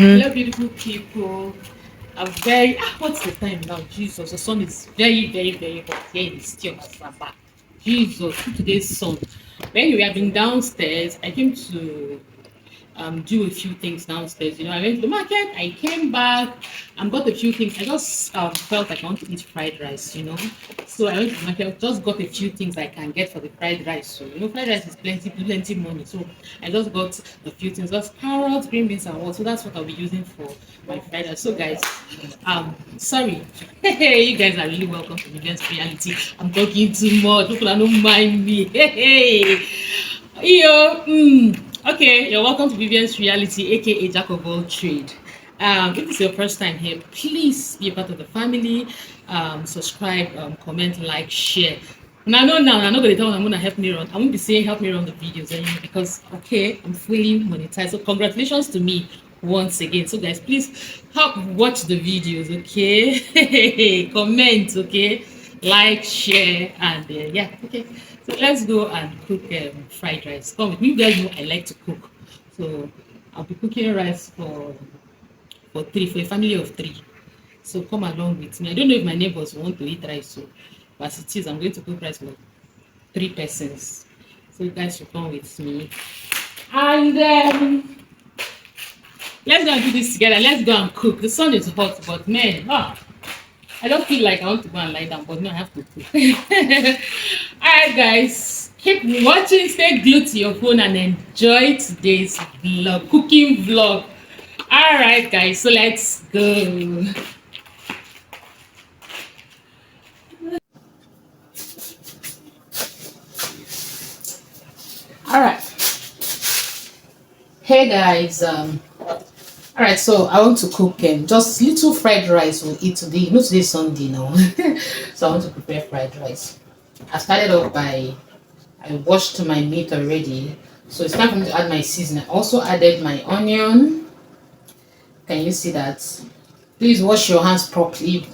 Hello, beautiful people. I'm very. What's the time now? Jesus, the sun is very, very, very hot here in the city of Asaba. Jesus, look at today's sun. When we have been downstairs, I came to do a few things downstairs. I went to the market, I came back and got a few things. I just felt like I want to eat fried rice. So I went to the market, just got a few things I can get for the fried rice. So fried rice is plenty, plenty money. So I just got a few things, just carrots, green beans, and what. So that's what I'll be using for my fried rice. So guys, sorry. You guys are really welcome to Vivian's reality. I'm talking too much. People don't mind me. Yo, okay, you're welcome to Vivian's Reality, aka Jack of all trade. If it's your first time here, please be a part of the family. Subscribe, comment, like, share. Now, I'm not gonna tell them I'm gonna help me run. I won't be saying help me run the videos anymore because okay, I'm fully monetized. So congratulations to me once again. So guys, please help watch the videos, okay? Comment, okay? Like, share, and yeah, okay. So let's go and cook fried rice. Come with me. You guys know I like to cook, so I'll be cooking rice for a family of three. So come along with me. I don't know if my neighbors want to eat rice, so but as it is, I'm going to cook rice for three persons. So you guys should come with me, and let's go and do this together. Let's go and cook. The sun is hot, but man, I don't feel like I want to go and lie down, but no, I have to cook. Alright, guys, keep watching, stay glued to your phone, and enjoy today's vlog, cooking vlog. Alright, guys, so let's go. Alright, hey guys, alright, so I want to cook just little fried rice we'll eat today. Today's Sunday now, so I want to prepare fried rice. I started off by I washed my meat already, so it's time for me to add my seasoning. I also added my onion. Can you see that? Please wash your hands properly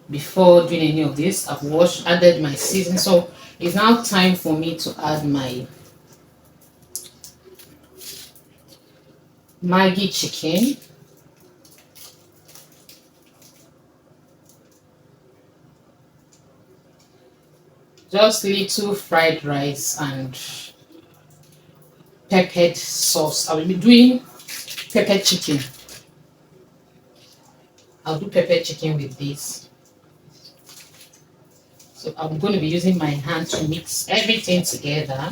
before doing any of this. I've added my seasoning, so it's now time for me to add my Maggi chicken. Just little fried rice and peppered sauce. I will be doing peppered chicken. I'll do peppered chicken with this. So I'm going to be using my hand to mix everything together.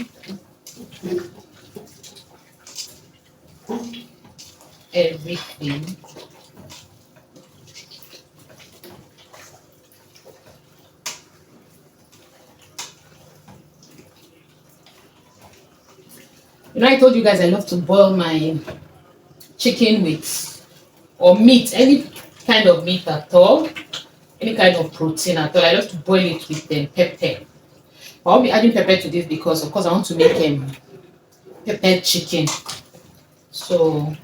Everything. I told you guys I love to boil my chicken with or meat, any kind of meat at all, any kind of protein at all. I love to boil it with pepper. I'll be adding pepper to this because, of course, I want to make peppered chicken. So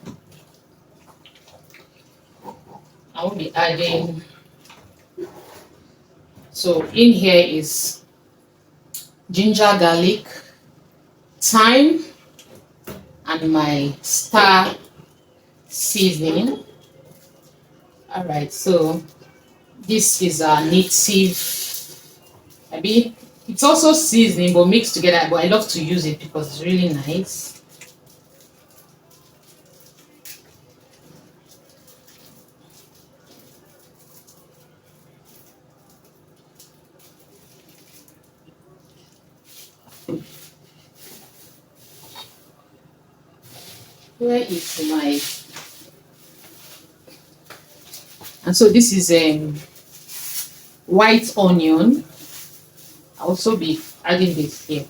I will be adding. So in here is ginger, garlic, thyme, and my star seasoning. All right, so this is a native. Maybe it's also seasoning but mixed together. But I love to use it because it's really nice. Where is my? And so this is white onion. I'll also be adding this here.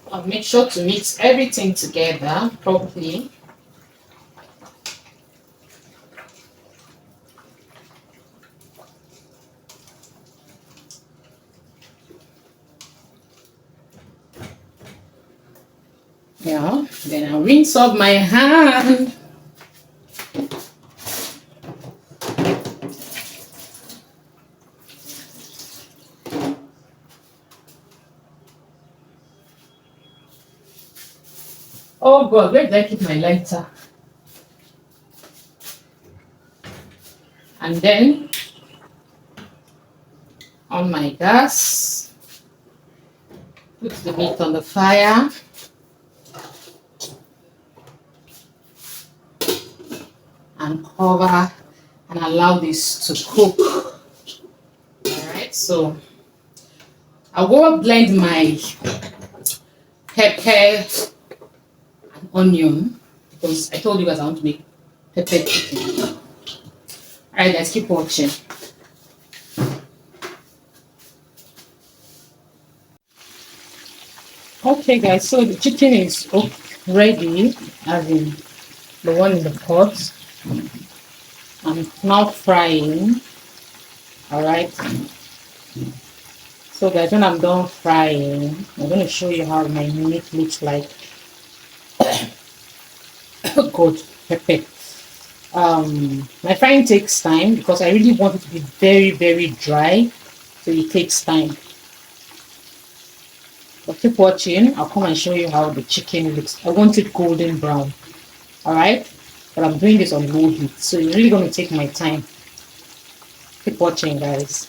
I'll make sure to mix everything together properly. Yeah, then I'll rinse off my hand. Oh God, where did I keep my lighter? And then on my gas, put the meat on the fire. And cover and allow this to cook. All right, so I'll go blend my pepper and onion because I told you guys I want to make pepper chicken. All right, guys, keep watching. Okay, guys, so the chicken is ready, as in the one in the pot. I'm now frying. All right. So guys, when I'm done frying, I'm going to show you how my meat looks like. Good pepper. My frying takes time because I really want it to be very dry, so it takes time. But keep watching. I'll come and show you how the chicken looks. I want it golden brown. All right, but I'm doing this on low heat, so it's really going to take my time. Keep watching, guys.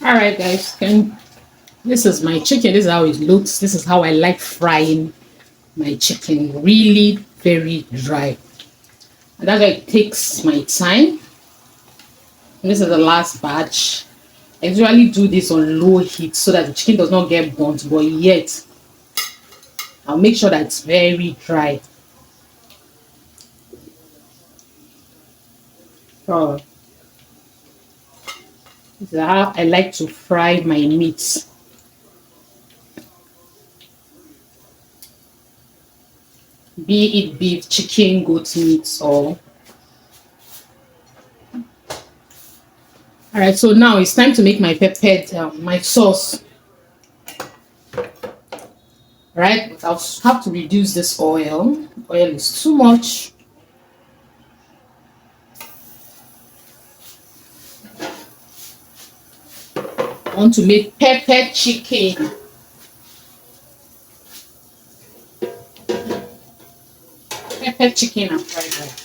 All right, guys, this is my chicken. This is how it looks. This is how I like frying my chicken, really very dry, and that's why it takes my time. And this is the last batch. I usually do this on low heat so that the chicken does not get burnt, but yet I'll make sure that it's very dry. So this is how I like to fry my meats. Be it beef, chicken, goat meat, or all right. So now it's time to make my pepper, my sauce. Right, but I'll have to reduce this oil. Oil is too much. I want to make pepper chicken. Pepper chicken and fried rice.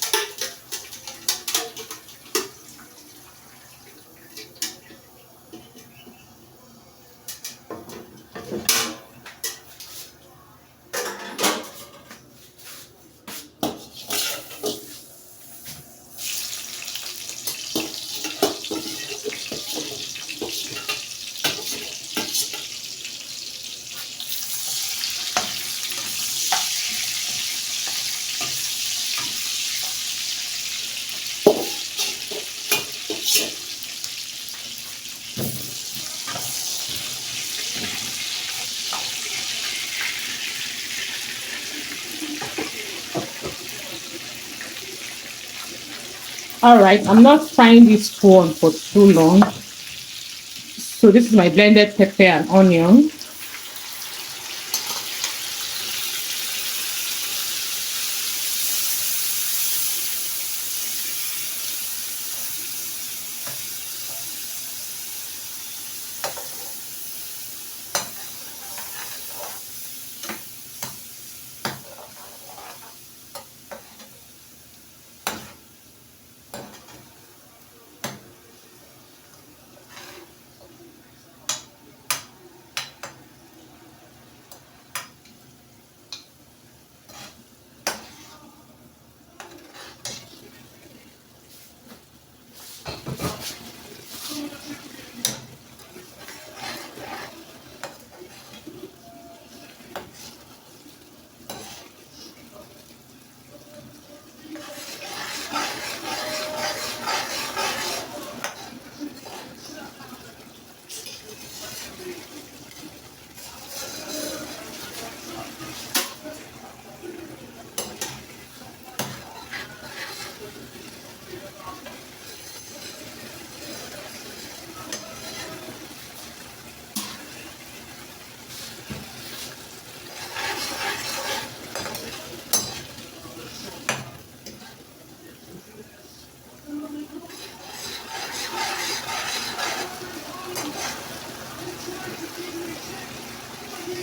All right, I'm not frying this one for too long. So this is my blended pepper and onion.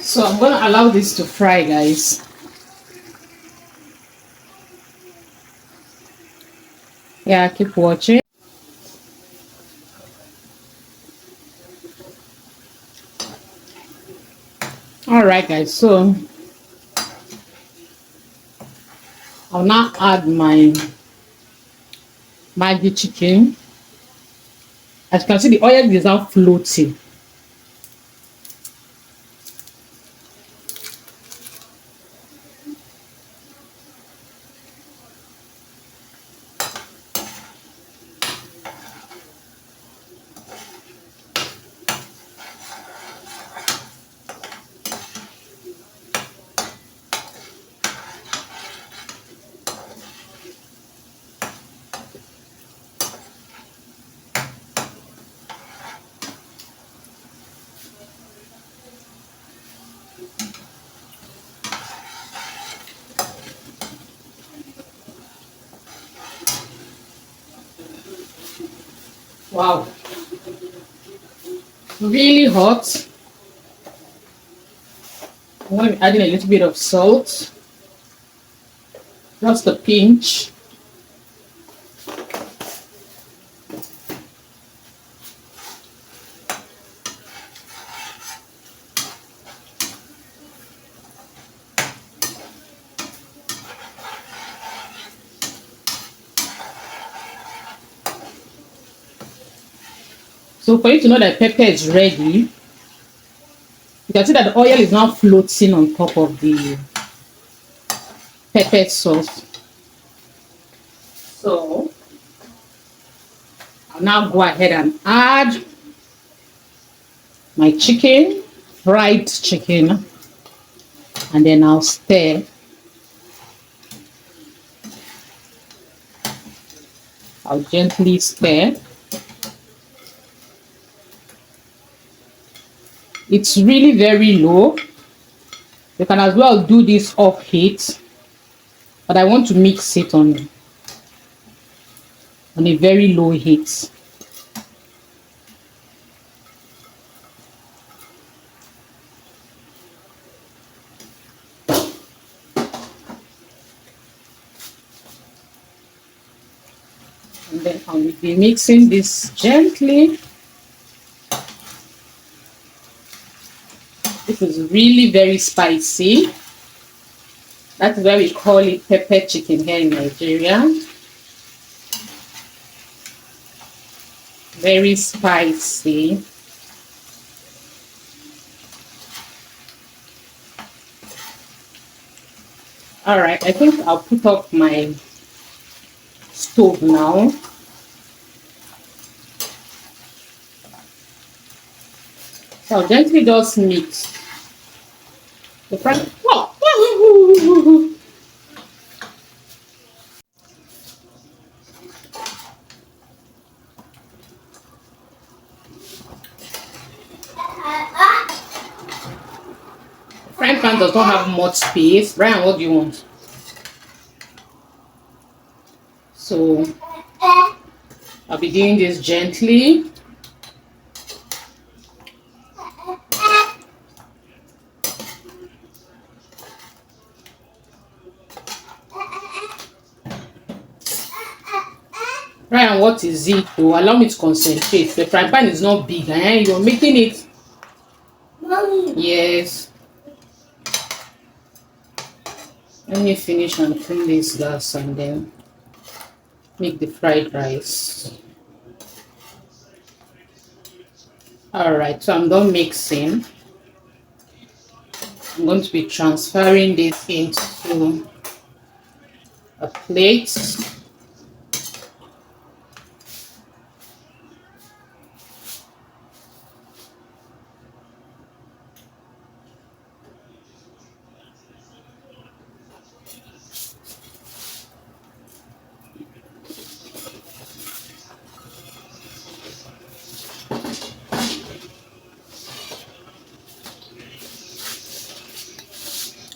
So I'm gonna allow this to fry, guys. Yeah, keep watching. All right, guys. So I'll now add my Maggi chicken. As you can see, the oil is now floating. Wow, really hot. I'm going to be adding a little bit of salt, just a pinch. So for you to know that pepper is ready, you can see that the oil is now floating on top of the pepper sauce. So I'll now go ahead and add my chicken, fried chicken, and then I'll stir. I'll gently stir. It's really very low. You can as well do this off heat, but I want to mix it on a very low heat. And then I will be mixing this gently. This is really very spicy. That's why we call it pepper chicken here in Nigeria. Very spicy. All right, I think I'll put up my stove now. So I'll gently just mix the front. Whoa. Frying pan does not have much space. Brian, what do you want? So I'll be doing this gently. Brian, what is it though? Allow me to concentrate. The frying pan is not big, eh? You're making it. Mommy. Yes. Let me finish and clean this gas and then make the fried rice. Alright, so I'm done mixing. I'm going to be transferring this into a plate.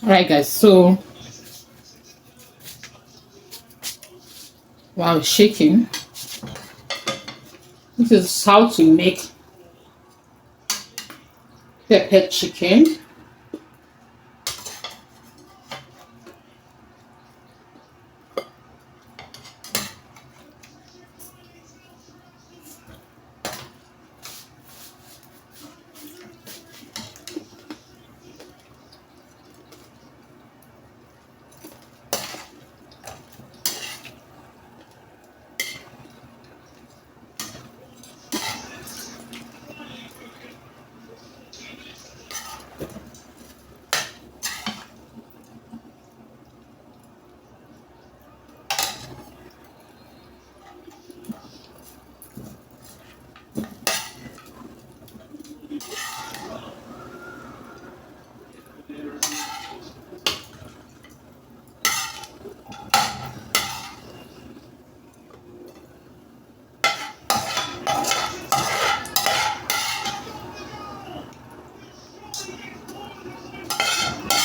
Alright guys, so while shaking, this is how to make pepper chicken.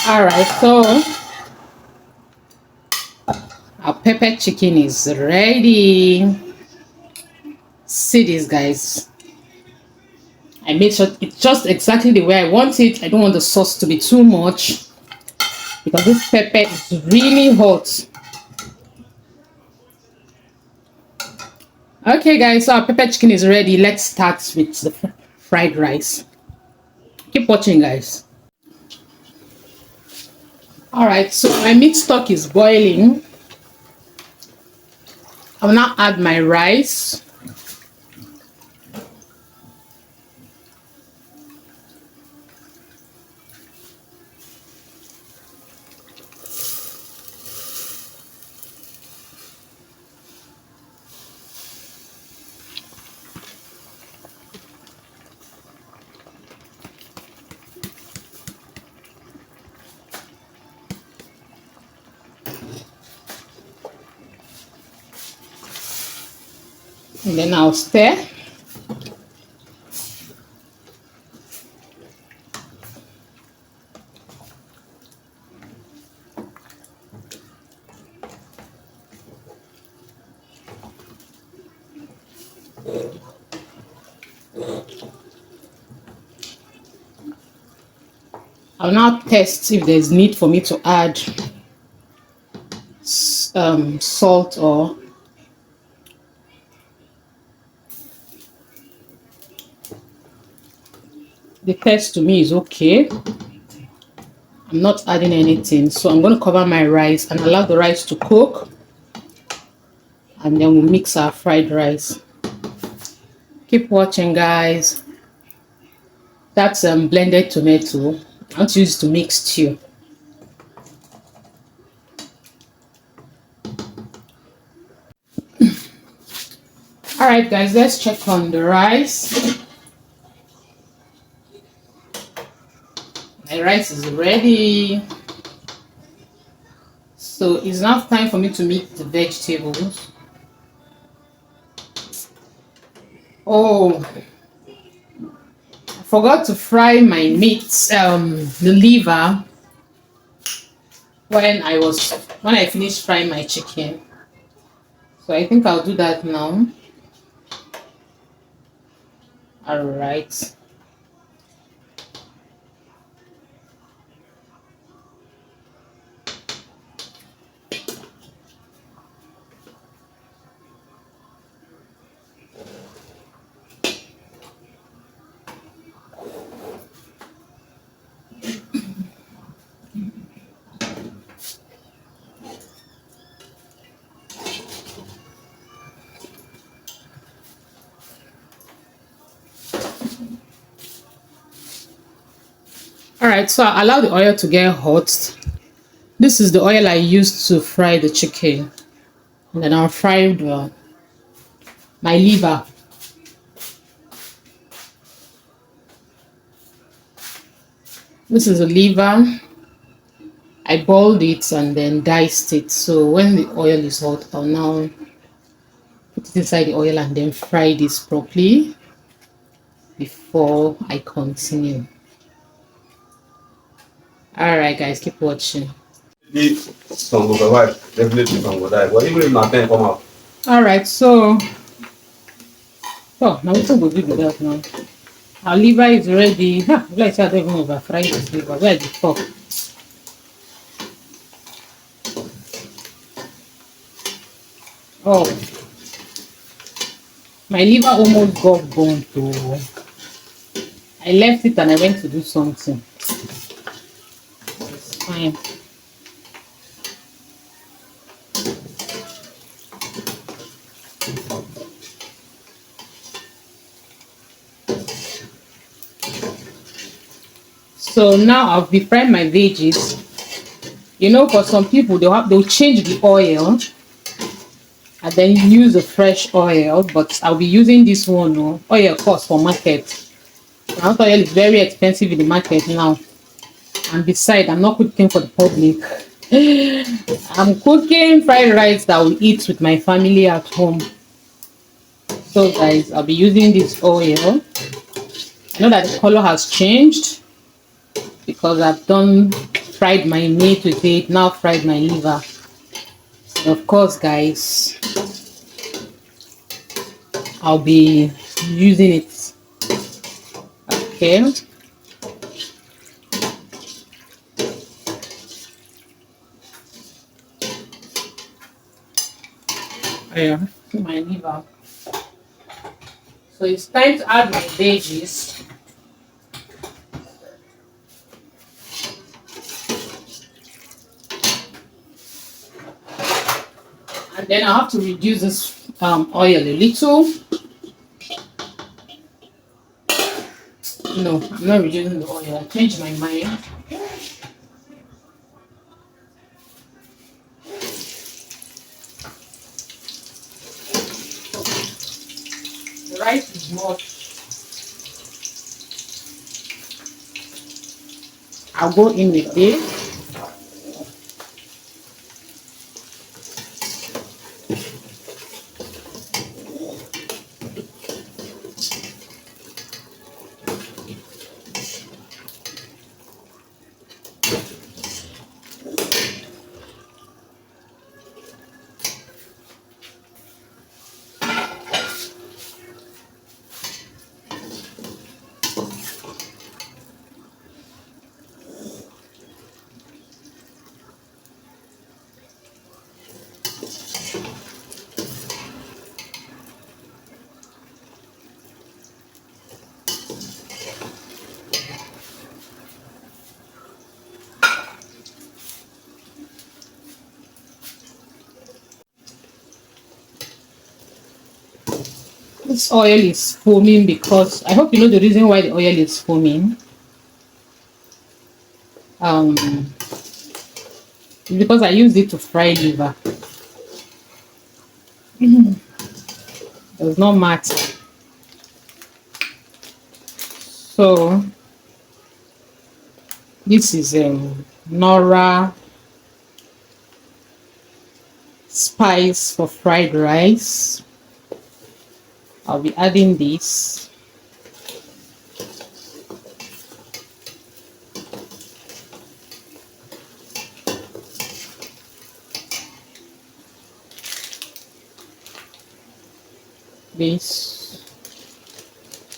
All right, so our pepper chicken is ready. See this, guys. I made sure it's just exactly the way I want it. I don't want the sauce to be too much because this pepper is really hot. Okay, guys, so our pepper chicken is ready. Let's start with the fried rice. Keep watching, guys. All right, so my meat stock is boiling. I will now add my rice. And then I'll stir. I'll now test if there's need for me to add salt or the test to me is okay. I'm not adding anything, so I'm going to cover my rice and allow the rice to cook, and then we'll mix our fried rice. Keep watching, guys. That's blended tomato. I want to use to make stew. All right, guys, let's check on the rice. My rice is ready. So it's now time for me to mix the vegetables. Oh, I forgot to fry my meat, the liver, when I finished frying my chicken. So I think I'll do that now. All right. All right, so I allow the oil to get hot. This is the oil I used to fry the chicken, and then I'll fry my liver. This is the liver. I boiled it and then diced it. So when the oil is hot, I'll now put it inside the oil and then fry this properly before I continue. All right, guys, keep watching. All right, so now we will do that now. Our liver is ready. Let's not even over fry this liver. Where the fuck? Oh, my liver almost got burned too. I left it and I went to do something. It's fine. So now I'll be frying my veggies. You know, for some people they'll change the oil and then use the fresh oil, but I'll be using this one. No oil cost for market. Now oil is very expensive in the market now, and besides, I'm not cooking for the public. I'm cooking fried rice that will eat with my family at home. So guys, I'll be using this oil. I know that the color has changed because I've done fried fried my meat with it, now fried my liver. Of course, guys, I'll be using it. Okay. Yeah, my liver. So it's time to add my veggies. And then I have to reduce this oil a little. No, I'm not reducing the oil. I changed my mind. The rice is not. I'll go in with this. This oil is foaming because I hope you know the reason why the oil is foaming. It's because I used it to fry liver. Does not matter. So this is Nora spice for fried rice. I'll be adding this. This.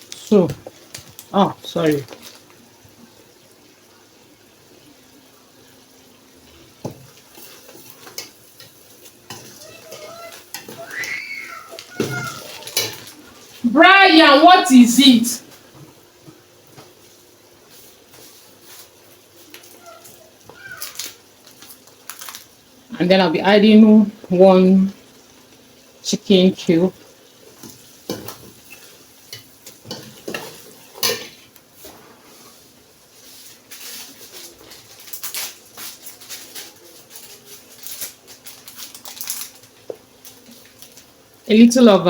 So, oh, sorry. Brian, what is it? And then I'll be adding one chicken cube. A little of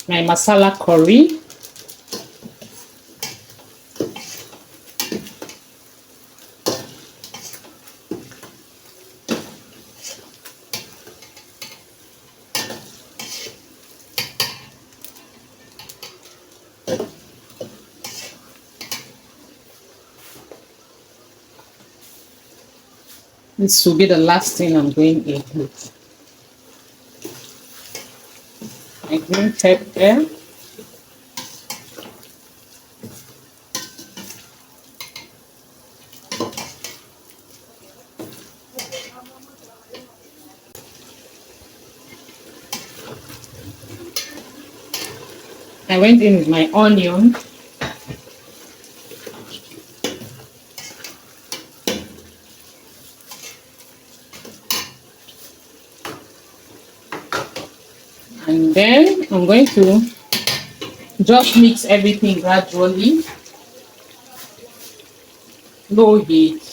my masala curry. This will be the last thing I'm going in with. My green pepper. I went in with my onion. And then I'm going to just mix everything gradually. Low heat.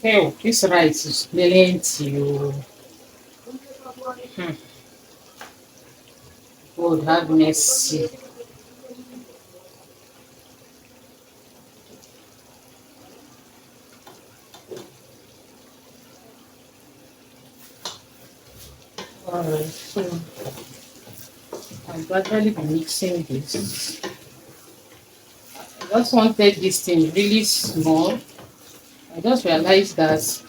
Hey, this rice is plenty. God have mercy. Alright, so I'm gradually be mixing this. I just wanted this thing really small. I just realized that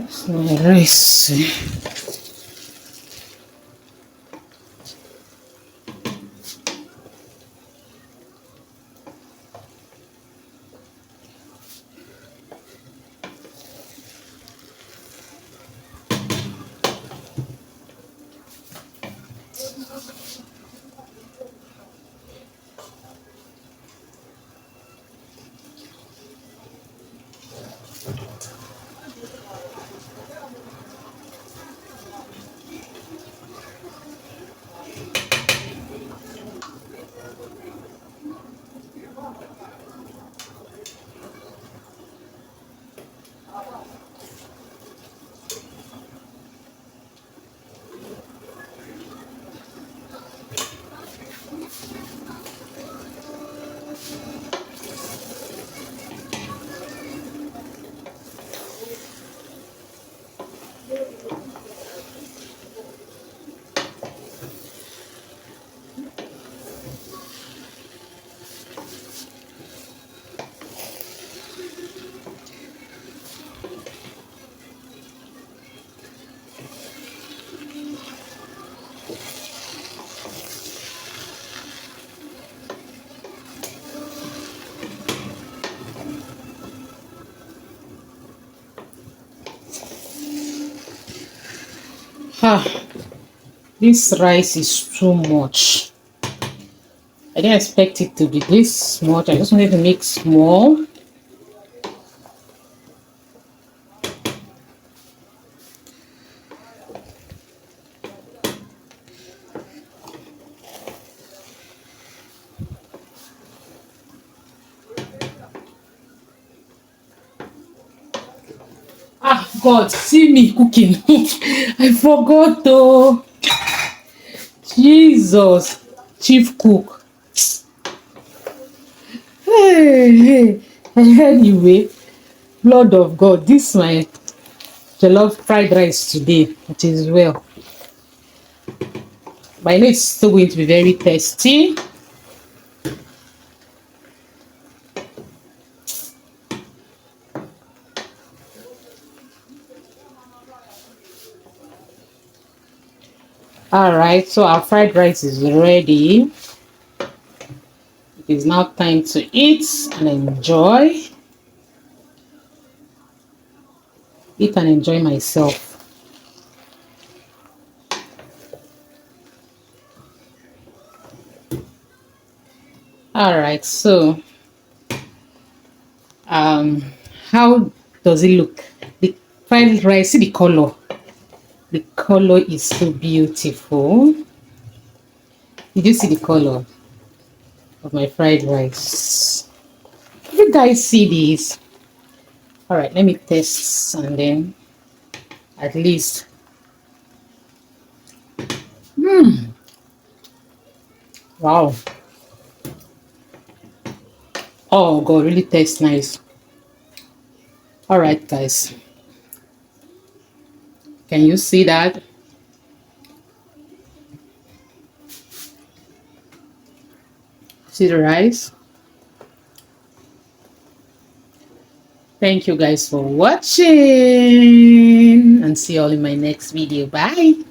it's my rice. Ah, this rice is too much. I didn't expect it to be this much. I just wanted to make small. Ah, God, see me cooking. I forgot though. Jesus, chief cook. Hey, hey. Anyway, Lord of God, this my jollof fried rice today. It is well. But I know it's still going to be very tasty. Alright, so our fried rice is ready. It is now time to eat and enjoy. Eat and enjoy myself. Alright, so um how does it look? The fried rice, see the color. The color is so beautiful. Did you see the color of my fried rice? You guys see this? Alright, let me test and then at least. Wow. Oh God, really tastes nice. Alright guys. Can you see that? See the rice? Thank you guys for watching and see you all in my next video. Bye.